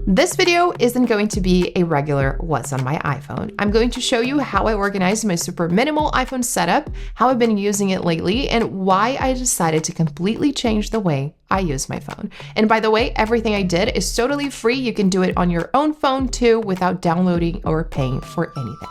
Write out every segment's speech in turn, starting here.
This video isn't going to be a regular what's on my iPhone. I'm going to show you how I organize my super minimal iPhone setup, how I've been using it lately, and why I decided to completely change the way I use my phone. And by the way, everything I did is totally free. You can do it on your own phone too without downloading or paying for anything.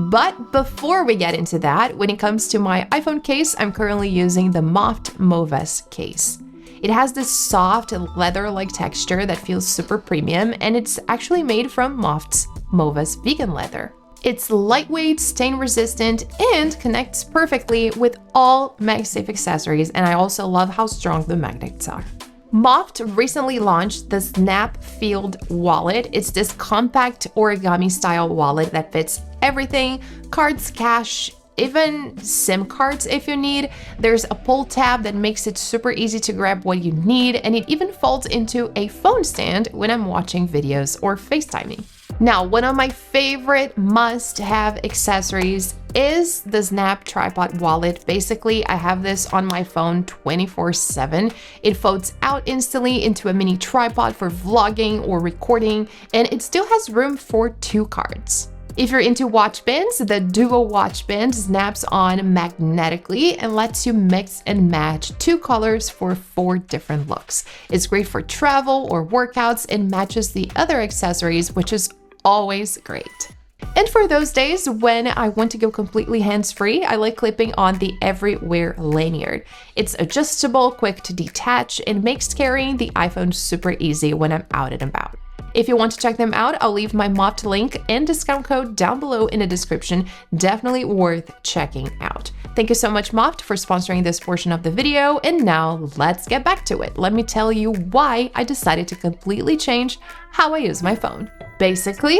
But before we get into that, when it comes to my iPhone case, I'm currently using the Moft Moves case. It has this soft leather-like texture that feels super premium, and it's actually made from Moft's Moves vegan leather. It's lightweight, stain-resistant, and connects perfectly with all MagSafe accessories, and I also love how strong the magnets are. Moft recently launched the Snap Field wallet. It's this compact origami-style wallet that fits everything: cards, cash, even SIM cards if you need. There's a pull tab that makes it super easy to grab what you need, and it even folds into a phone stand when I'm watching videos or FaceTiming. Now, one of my favorite must-have accessories is the Snap Tripod wallet. Basically, I have this on my phone 24/7. It folds out instantly into a mini tripod for vlogging or recording, and it still has room for 2 cards. If you're into watch bands, the Duo watch band snaps on magnetically and lets you mix and match 2 colors for 4 different looks. It's great for travel or workouts and matches the other accessories, which is always great. And for those days when I want to go completely hands-free, I like clipping on the Everywhere lanyard. It's adjustable, quick to detach, and makes carrying the iPhone super easy when I'm out and about. If you want to check them out, I'll leave my Moft link and discount code down below in the description. Definitely worth checking out. Thank you so much, Moft, for sponsoring this portion of the video. And now let's get back to it. Let me tell you why I decided to completely change how I use my phone. Basically,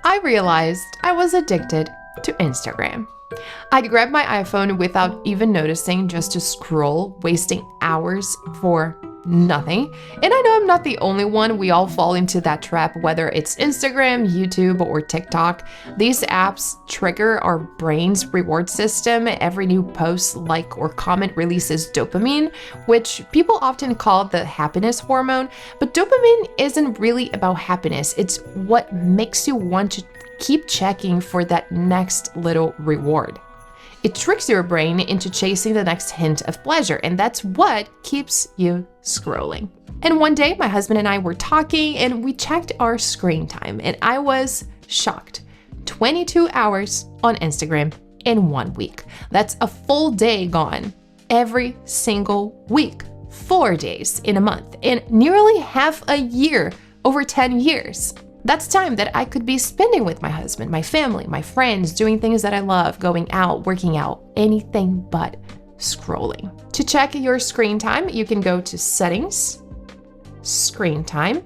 I realized I was addicted to Instagram. I'd grab my iPhone without even noticing just to scroll, wasting hours for nothing. And I know I'm not the only one. We all fall into that trap, whether it's Instagram, YouTube, or TikTok. These apps trigger our brain's reward system. Every new post, like, or comment releases dopamine, which people often call the happiness hormone. But dopamine isn't really about happiness. It's what makes you want to keep checking for that next little reward. It tricks your brain into chasing the next hint of pleasure, and that's what keeps you scrolling. And one day, my husband and I were talking, and we checked our screen time, and I was shocked. 22 hours on Instagram in 1 week. That's a full day gone every single week, 4 days in a month, and nearly half a year, over 10 years. That's time that I could be spending with my husband, my family, my friends, doing things that I love, going out, working out, anything but scrolling. To check your screen time, you can go to Settings, Screen Time,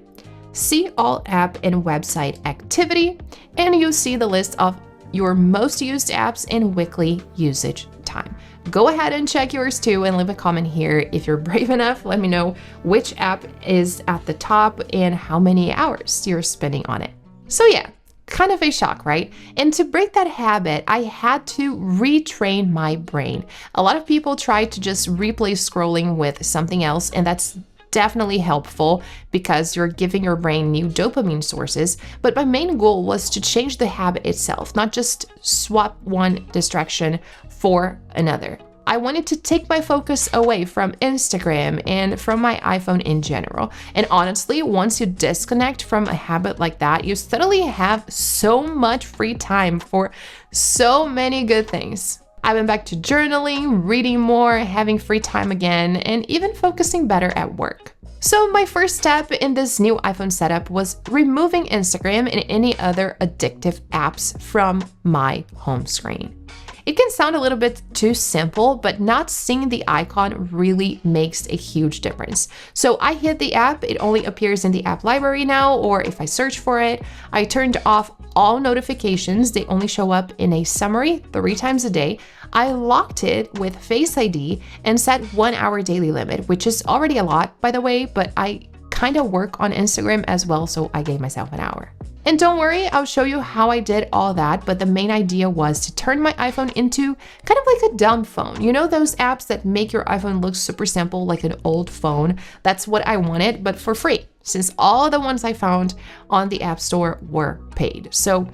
see all app and website activity, and you'll see the list of your most used apps and weekly usage time. Go ahead and check yours too and leave a comment here if you're brave enough. Let me know which app is at the top and how many hours you're spending on it. So yeah, kind of a shock, right? And to break that habit, I had to retrain my brain. A lot of people try to just replace scrolling with something else, and that's definitely helpful because you're giving your brain new dopamine sources. But my main goal was to change the habit itself, not just swap one distraction for another. I wanted to take my focus away from Instagram and from my iPhone in general. And honestly, once you disconnect from a habit like that, you suddenly have so much free time for so many good things. I went back to journaling, reading more, having free time again, and even focusing better at work. So my first step in this new iPhone setup was removing Instagram and any other addictive apps from my home screen. It can sound a little bit too simple, but not seeing the icon really makes a huge difference. So I hid the app, it only appears in the app library now, or if I search for it. I turned off all notifications, they only show up in a summary 3 times a day. I locked it with Face ID and set 1 hour daily limit, which is already a lot, by the way, but I kind of work on Instagram as well, so I gave myself an hour. And don't worry, I'll show you how I did all that, but the main idea was to turn my iPhone into kind of like a dumb phone. You know those apps that make your iPhone look super simple, like an old phone? That's what I wanted, but for free, since all the ones I found on the App Store were paid. So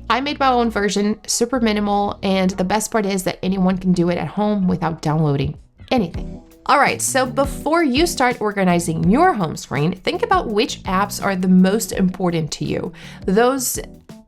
I made my own version, super minimal, and the best part is that anyone can do it at home without downloading anything. All right, so before you start organizing your home screen, think about which apps are the most important to you. Those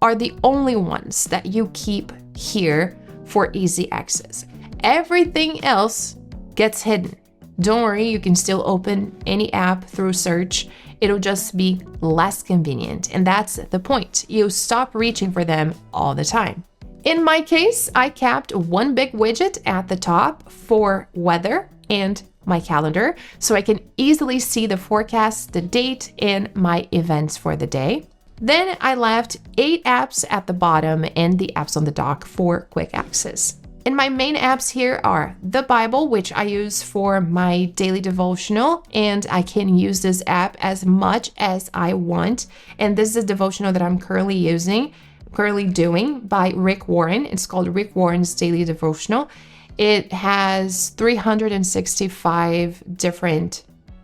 are the only ones that you keep here for easy access. Everything else gets hidden. Don't worry, you can still open any app through search. It'll just be less convenient, and that's the point. You stop reaching for them all the time. In my case, I kept one big widget at the top for weather and my calendar, so I can easily see the forecast, the date, and my events for the day. Then I left 8 apps at the bottom and the apps on the dock for quick access. And my main apps here are the Bible, which I use for my daily devotional, and I can use this app as much as I want. And this is a devotional that I'm currently doing by Rick Warren. It's called Rick Warren's Daily Devotional. It has 365 different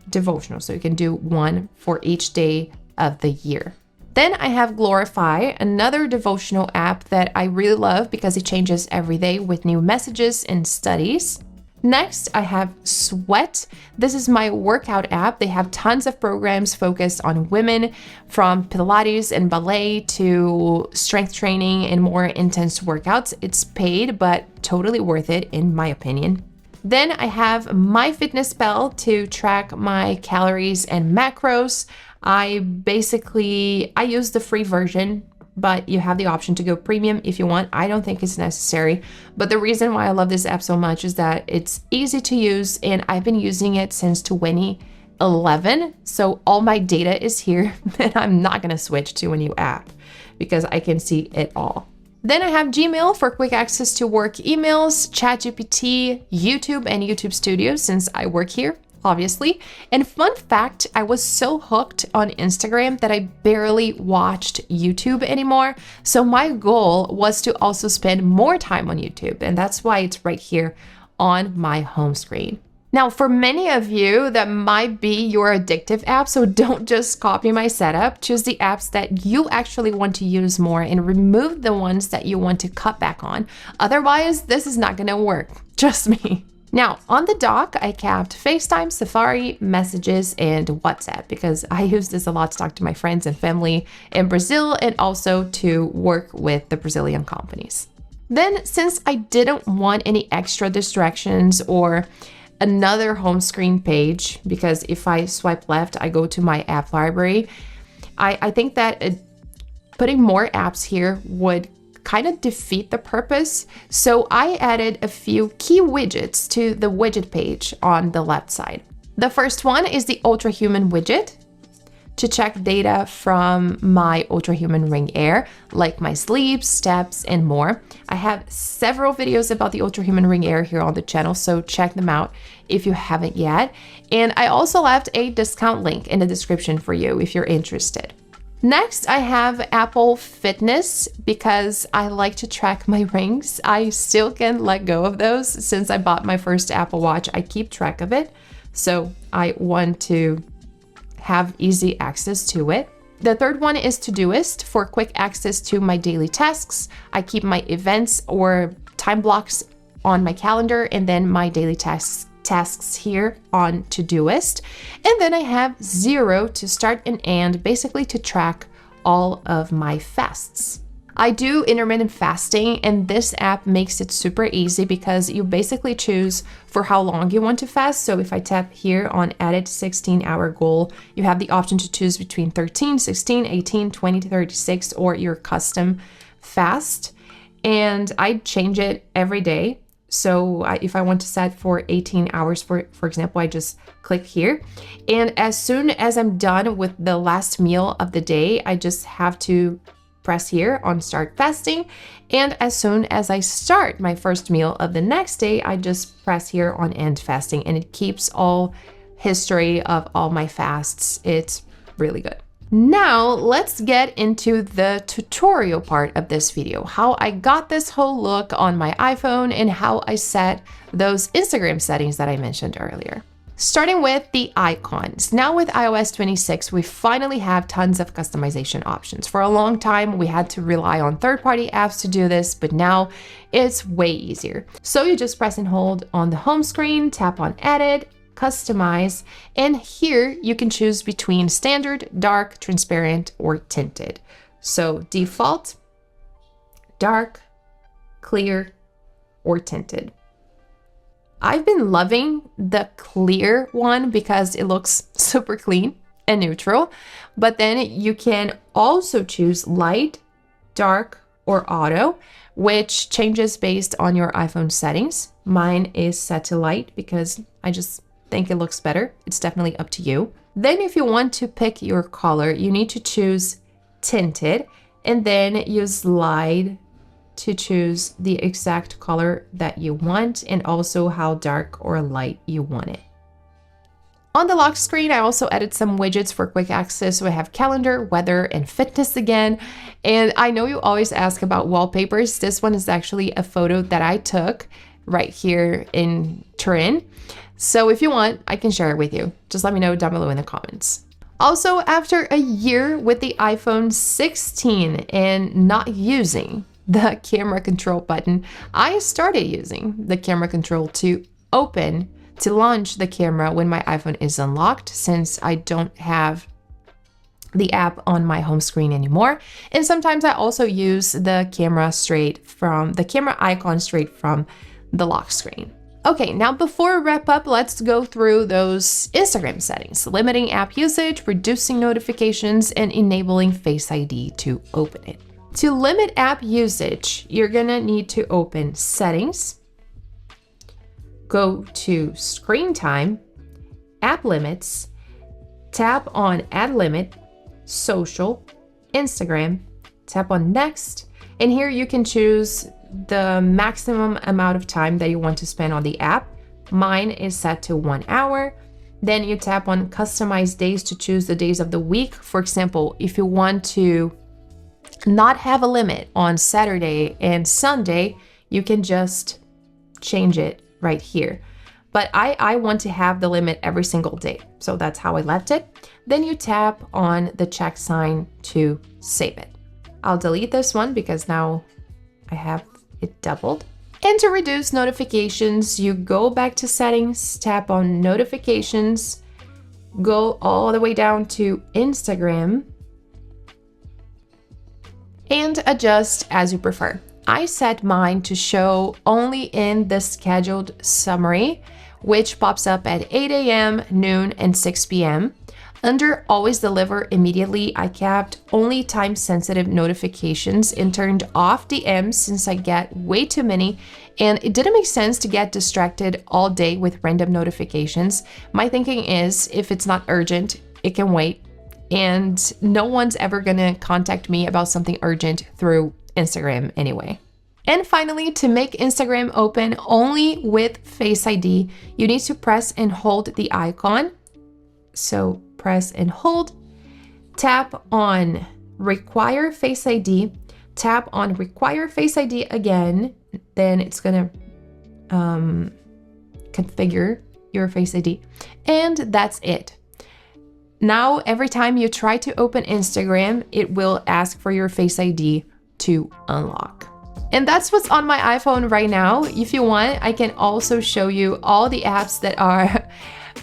devotionals, so you can do one for each day of the year. Then I have Glorify, another devotional app that I really love because it changes every day with new messages and studies. Next, I have Sweat. This is my workout app. They have tons of programs focused on women, from Pilates and ballet to strength training and more intense workouts. It's paid, but totally worth it in my opinion. Then I have MyFitnessPal to track my calories and macros. I use the free version, but you have the option to go premium if you want. I don't think it's necessary, but the reason why I love this app so much is that it's easy to use, and I've been using it since 2011. So all my data is here, and I'm not gonna switch to a new app because I can see it all. Then I have Gmail for quick access to work emails, ChatGPT, YouTube, and YouTube Studio since I work here, obviously. And fun fact, I was so hooked on Instagram that I barely watched YouTube anymore. So my goal was to also spend more time on YouTube, and that's why it's right here on my home screen. Now, for many of you, that might be your addictive app, so don't just copy my setup. Choose the apps that you actually want to use more and remove the ones that you want to cut back on. Otherwise, this is not gonna work, trust me. Now, on the dock, I kept FaceTime, Safari, Messages, and WhatsApp because I use this a lot to talk to my friends and family in Brazil and also to work with the Brazilian companies. Then, since I didn't want any extra distractions or another home screen page, because if I swipe left, I go to my app library, I think that putting more apps here would kind of defeat the purpose. So I added a few key widgets to the widget page on the left side. The first one is the Ultra Human widget to check data from my Ultra Human Ring Air, like my sleep, steps, and more. I have several videos about the Ultra Human Ring Air here on the channel, so check them out if you haven't yet. And I also left a discount link in the description for you if you're interested. Next, I have Apple Fitness because I like to track my rings. I still can't let go of those. Since I bought my first Apple Watch, I keep track of it. So I want to have easy access to it. The third one is Todoist for quick access to my daily tasks. I keep my events or time blocks on my calendar and then my daily tasks here on Todoist. And then I have Zero to start and end, basically to track all of my fasts. I do intermittent fasting, and this app makes it super easy because you basically choose for how long you want to fast. So if I tap here on added 16-hour goal, you have the option to choose between 13, 16, 18, 20 to 36 or your custom fast. And I change it every day. So if I want to set for 18 hours, for example, I just click here. And as soon as I'm done with the last meal of the day, I just have to press here on start fasting. And as soon as I start my first meal of the next day, I just press here on end fasting, and it keeps all history of all my fasts. It's really good. Now let's get into the tutorial part of this video, how I got this whole look on my iPhone and how I set those Instagram settings that I mentioned earlier. Starting with the icons. Now with iOS 26, we finally have tons of customization options. For a long time, we had to rely on third-party apps to do this, but now it's way easier. So you just press and hold on the home screen, tap on Edit, Customize, and here you can choose between standard, dark, transparent, or tinted. So default, dark, clear, or tinted. I've been loving the clear one because it looks super clean and neutral, but then you can also choose light, dark, or auto, which changes based on your iPhone settings. Mine is set to light because I just think it looks better. It's definitely up to you. Then if you want to pick your color, you need to choose tinted and then you slide to choose the exact color that you want and also how dark or light you want it. On the lock screen, I also added some widgets for quick access. So I have calendar, weather, and fitness again. And I know you always ask about wallpapers. This one is actually a photo that I took right here in Turin. So if you want, I can share it with you. Just let me know down below in the comments. Also, after a year with the iPhone 16 and not using the camera control button, I started using the camera control to launch the camera when my iPhone is unlocked, since I don't have the app on my home screen anymore. And sometimes I also use the camera icon straight from the lock screen. Okay, now before we wrap up, let's go through those Instagram settings: limiting app usage, reducing notifications, and enabling Face ID to open it. To limit app usage, you're gonna need to open Settings, go to Screen Time, App Limits, tap on Add Limit, Social, Instagram, tap on Next, and here you can choose the maximum amount of time that you want to spend on the app. Mine is set to 1 hour. Then you tap on Customize Days to choose the days of the week. For example, if you want to not have a limit on Saturday and Sunday, you can just change it right here. But I want to have the limit every single day, so that's how I left it. Then you tap on the check sign to save it. I'll delete this one because now I have it doubled. And to reduce notifications, you go back to Settings, tap on Notifications, go all the way down to Instagram, and adjust as you prefer. I set mine to show only in the scheduled summary, which pops up at 8 a.m., noon, and 6 p.m. Under Always Deliver Immediately, I kept only time-sensitive notifications and turned off DMs since I get way too many, and it didn't make sense to get distracted all day with random notifications. My thinking is, if it's not urgent, it can wait, and no one's ever gonna contact me about something urgent through Instagram anyway. And finally, to make Instagram open only with Face ID, you need to press and hold the icon. So press and hold, tap on Require Face ID, tap on Require Face ID again, then it's gonna configure your Face ID, and that's it. Now, every time you try to open Instagram, it will ask for your Face ID to unlock. And that's what's on my iPhone right now. If you want, I can also show you all the apps that are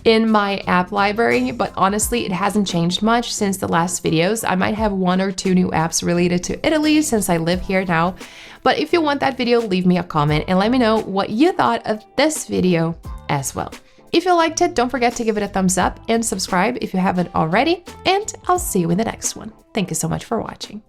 in my app library, but honestly, it hasn't changed much since the last videos. I might have 1 or 2 new apps related to Italy since I live here now. But if you want that video, leave me a comment and let me know what you thought of this video as well. If you liked it, don't forget to give it a thumbs up and subscribe if you haven't already, and I'll see you in the next one. Thank you so much for watching.